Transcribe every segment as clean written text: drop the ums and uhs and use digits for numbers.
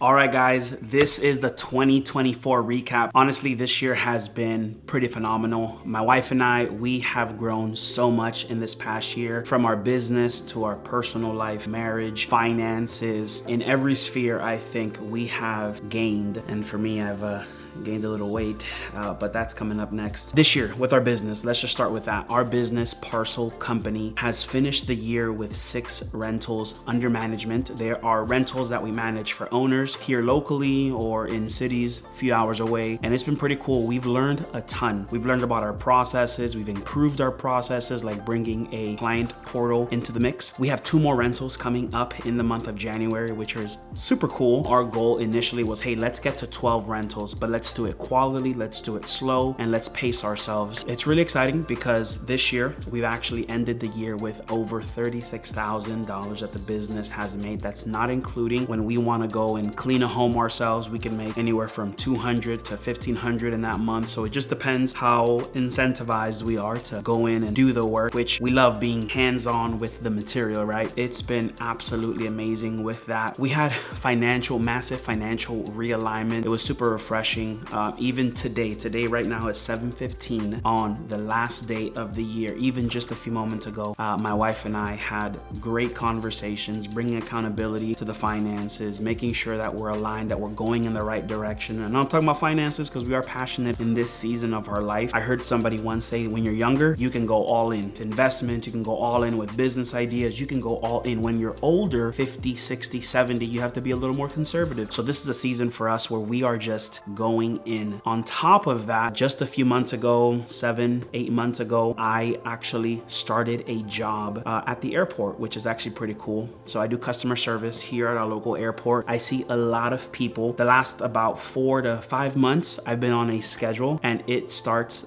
All right, guys, this is the 2024 recap. Honestly, this year has been pretty phenomenal. My wife and I, we have grown so much in this past year, from our business to our personal life, marriage, finances. In every sphere, I think we have gained. And for me, I've gained a little weight, but that's coming up next. This year with our business, let's just start with that. Our business, Parcel Company, has finished the year with 6 rentals under management. There are rentals that we manage for owners here locally or in cities a few hours away, and it's been pretty cool. We've learned a ton. We've learned about our processes. We've improved our processes, like bringing a client portal into the mix. We have 2 more rentals coming up in the month of January, which is super cool. Our goal initially was, hey, let's get to 12 rentals, but let's do it quality, let's do it slow, and let's pace ourselves. It's really exciting because this year we've actually ended the year with over $36,000 that the business has made. That's not including when we want to go and clean a home ourselves. We can make anywhere from $200 to $1,500 in that month. So it just depends how incentivized we are to go in and do the work, which we love being hands-on with the material, right? It's been absolutely amazing with that. We had massive financial realignment. It was super refreshing. Even today right now is 7:15 on the last day of the year. Even just a few moments ago, my wife and I had great conversations, bringing accountability to the finances, making sure that we're aligned, that we're going in the right direction. And I'm talking about finances because we are passionate in this season of our life. I heard somebody once say, when you're younger, you can go all in to investment, you can go all in with business ideas, you can go all in. When you're older, 50, 60, 70, you have to be a little more conservative. So this is a season for us where we are just going in. On top of that, just a few months ago, 7-8 months ago, I actually started a job at the airport, which is actually pretty cool. So I do customer service here at our local airport. I see a lot of people. The last about 4 to 5 months, I've been on a schedule, and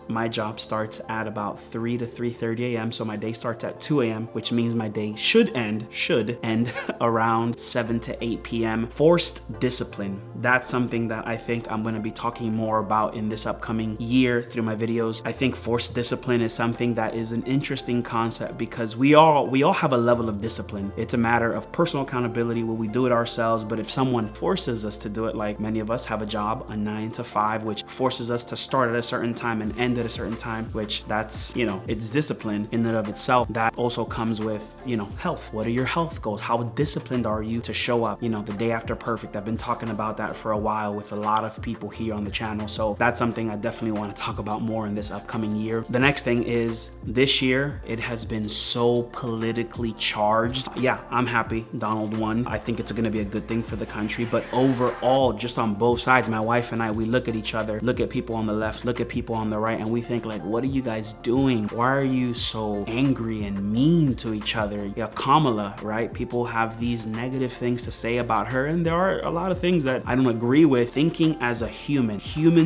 my job starts at about 3 to 3:30 a.m. So my day starts at 2 a.m., which means my day should end around 7 to 8 p.m. Forced discipline. That's something that I think I'm going to be talking more about in this upcoming year through my videos. I think forced discipline is something that is an interesting concept because we all have a level of discipline. It's a matter of personal accountability where we do it ourselves, but if someone forces us to do it, like many of us have a job, a 9 to 5, which forces us to start at a certain time and end at a certain time, which that's, it's discipline in and of itself. That also comes with, health. What are your health goals? How disciplined are you to show up, the day after perfect? I've been talking about that for a while with a lot of people here on the channel. So that's something I definitely want to talk about more in this upcoming year. The next thing is, this year, it has been so politically charged. Yeah, I'm happy Donald won. I think it's going to be a good thing for the country. But overall, just on both sides, my wife and I, we look at each other, look at people on the left, look at people on the right, and we think like, what are you guys doing? Why are you so angry and mean to each other? Yeah, Kamala, right? People have these negative things to say about her, and there are a lot of things that I don't agree with. Thinking as a human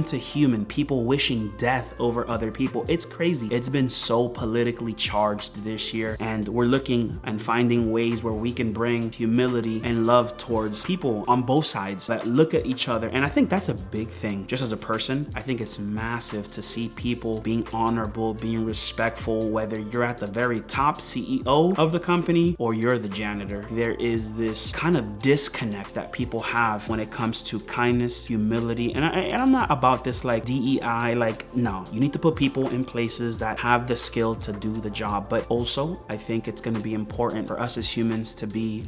to human, people wishing death over other people. It's crazy. It's been so politically charged this year, and we're looking and finding ways where we can bring humility and love towards people on both sides that look at each other. And I think that's a big thing. Just as a person, I think it's massive to see people being honorable, being respectful, whether you're at the very top CEO of the company or you're the janitor. There is this kind of disconnect that people have when it comes to kindness, humility, and I'm not about this like DEI, no, you need to put people in places that have the skill to do the job. But also, I think it's going to be important for us as humans to be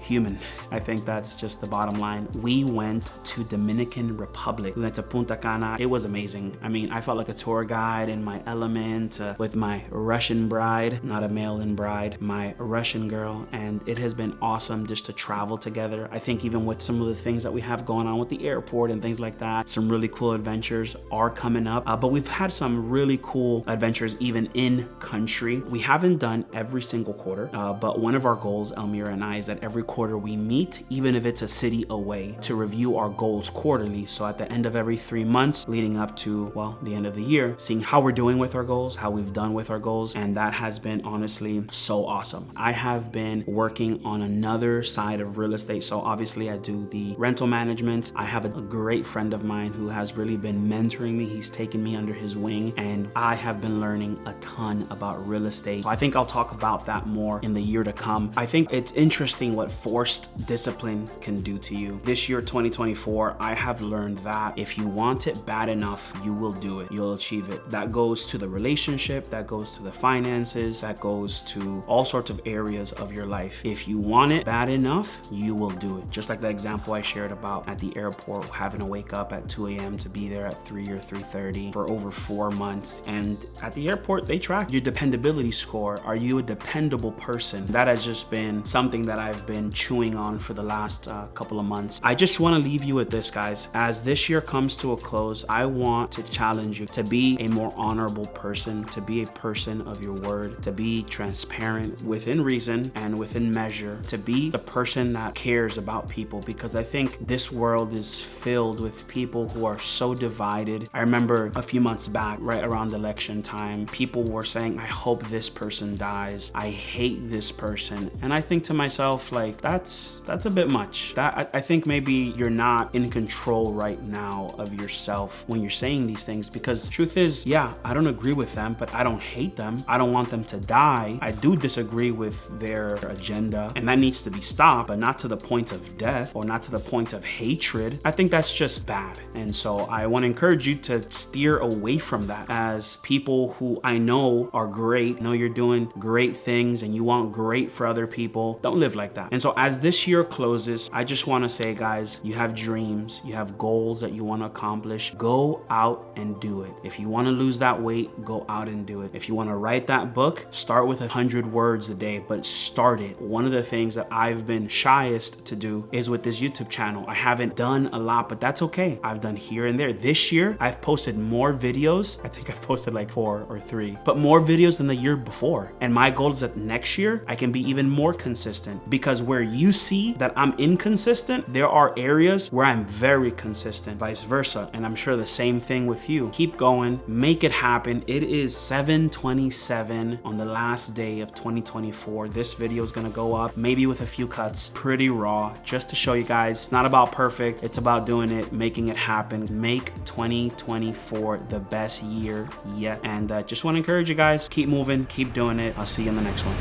human. I think that's just the bottom line. We went to Dominican Republic. We went to Punta Cana. It was amazing. I mean, I felt like a tour guide in my element with my Russian bride, not a mail-in bride, my Russian girl. And it has been awesome just to travel together. I think even with some of the things that we have going on with the airport and things like that, some really cool adventures are coming up. But we've had some really cool adventures even in country. We haven't done every single quarter, but one of our goals, Elmira and I, is that every quarter we meet, even if it's a city away, to review our goals quarterly. So at the end of every 3 months leading up to, well, the end of the year, seeing how we're doing with our goals, how we've done with our goals. And that has been honestly so awesome. I have been working on another side of real estate. So obviously I do the rental management. I have a great friend of mine who has really been mentoring me. He's taken me under his wing, and I have been learning a ton about real estate. So I think I'll talk about that more in the year to come. I think it's interesting what forced discipline can do to you. This year, 2024, I have learned that if you want it bad enough, you will do it. You'll achieve it. That goes to the relationship, that goes to the finances, that goes to all sorts of areas of your life. If you want it bad enough, you will do it. Just like the example I shared about at the airport, having to wake up at 2 a.m. to be there at 3 or 3:30 for over 4 months. And at the airport, they track your dependability score. Are you a dependable person? That has just been something that I've been chewing on for the last couple of months. I just want to leave you with this, guys. As this year comes to a close, I want to challenge you to be a more honorable person, to be a person of your word, to be transparent within reason and within measure, to be the person that cares about people, because I think this world is filled with people who are so divided. I remember a few months back, right around election time, people were saying, I hope this person dies. I hate this person. And I think to myself, like, that's a bit much. I think maybe you're not in control right now of yourself when you're saying these things, because the truth is, yeah, I don't agree with them, but I don't hate them. I don't want them to die. I do disagree with their agenda, and that needs to be stopped, but not to the point of death or not to the point of hatred. I think that's just bad. And so I want to encourage you to steer away from that. As people who I know are great, know you're doing great things and you want great for other people, don't live like that. And so as this year closes, I just want to say, guys, you have dreams, you have goals that you want to accomplish. Go out and do it. If you want to lose that weight, go out and do it. If you want to write that book, start with 100 words a day, but start it. One of the things that I've been shyest to do is with this YouTube channel. I haven't done a lot, but that's okay. I've done here and there. This year, I've posted more videos. I think I've posted like 4 or 3, but more videos than the year before. And my goal is that next year, I can be even more consistent, because where you see that I'm inconsistent, there are areas where I'm very consistent, vice versa. And I'm sure the same thing with you. Keep going, make it happen. It is 7/27 on the last day of 2024. This video is gonna go up, maybe with a few cuts, pretty raw, just to show you guys, it's not about perfect, it's about doing it, making it happen. Make 2024 the best year yet. And just want to encourage you guys, keep moving, keep doing it. I'll see you in the next one.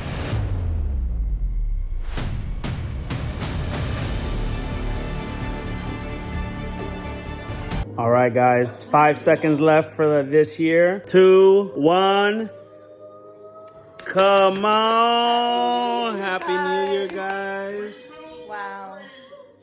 All right, guys, 5 seconds left for this year. 2, 1. Come on. Happy New Year, guys.